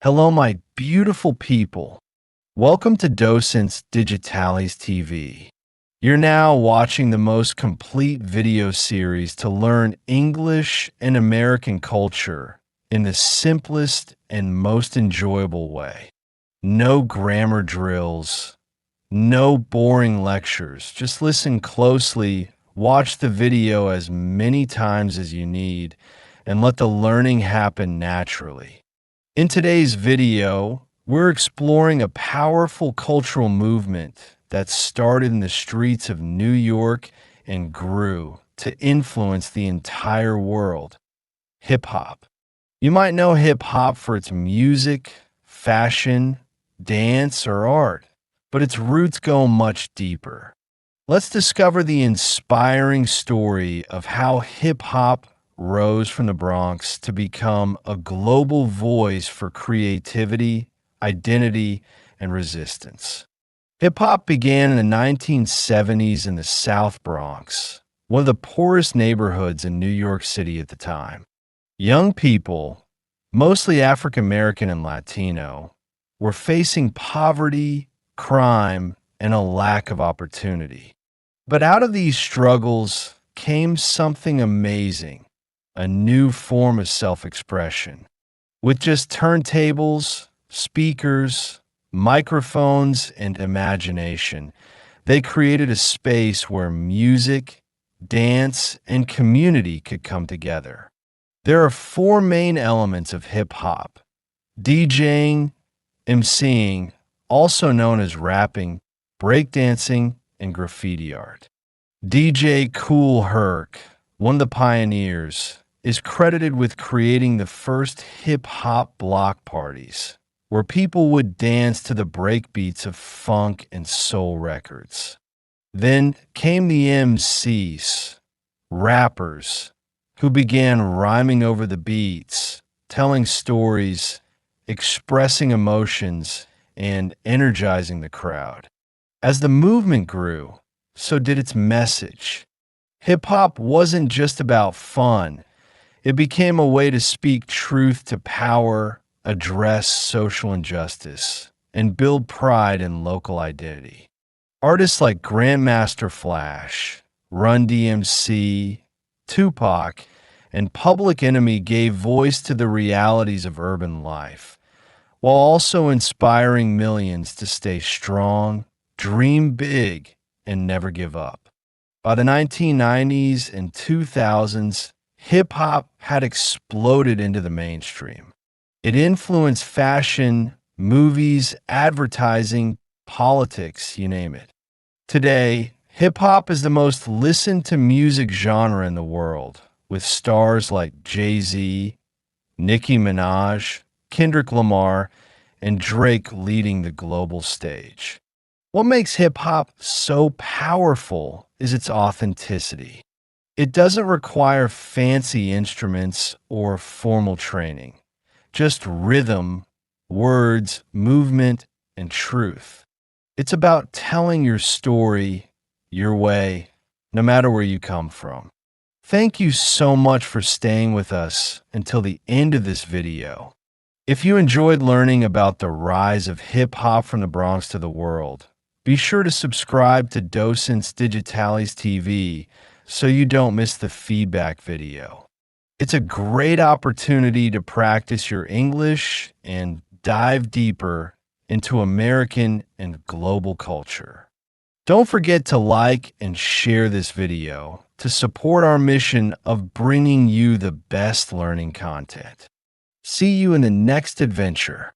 Hello, my beautiful people. Welcome to Docentes DigitalesTV. You're now watching the most complete video series to learn English and American culture in the simplest and most enjoyable way. No grammar drills, no boring lectures. Just listen closely, watch the video as many times as you need, and let the learning happen naturally. In today's video, we're exploring a powerful cultural movement that started in the streets of New York and grew to influence the entire world. Hip-hop. You might know hip-hop for its music, fashion, dance, or art, but its roots go much deeper. Let's discover the inspiring story of how hip-hop rose from the Bronx to become a global voice for creativity, identity, and resistance. Hip-hop began in the 1970s in the South Bronx, one of the poorest neighborhoods in New York City at the time. Young people, mostly African American and Latino, were facing poverty, crime, and a lack of opportunity. But out of these struggles came something amazing. A new form of self-expression. With just turntables, speakers, microphones, and imagination, they created a space where music, dance, and community could come together. There are four main elements of hip-hop: DJing, MCing, also known as rapping, breakdancing, and graffiti art. DJ Kool Herc, one of the pioneers, is credited with creating the first hip-hop block parties, where people would dance to the breakbeats of funk and soul records. Then came the MCs, rappers, who began rhyming over the beats, telling stories, expressing emotions, and energizing the crowd. As the movement grew, so did its message. Hip-hop wasn't just about fun. It became a way to speak truth to power, address social injustice, and build pride in local identity. Artists like Grandmaster Flash, Run DMC, Tupac, and Public Enemy gave voice to the realities of urban life, while also inspiring millions to stay strong, dream big, and never give up. By the 1990s and 2000s, hip-hop had exploded into the mainstream. It influenced fashion, movies, advertising, politics, you name it. Today, hip-hop is the most listened to music genre in the world, with stars like Jay-Z, Nicki Minaj, Kendrick Lamar, and Drake leading the global stage. What makes hip-hop so powerful is its authenticity. It doesn't require fancy instruments or formal training, just rhythm, words, movement, and truth. It's about telling your story, your way, no matter where you come from. Thank you so much for staying with us until the end of this video. If you enjoyed learning about the rise of hip-hop from the Bronx to the world, be sure to subscribe to Docentes DigitalesTV so you don't miss the feedback video. It's a great opportunity to practice your English and dive deeper into American and global culture. Don't forget to like and share this video to support our mission of bringing you the best learning content. See you in the next adventure.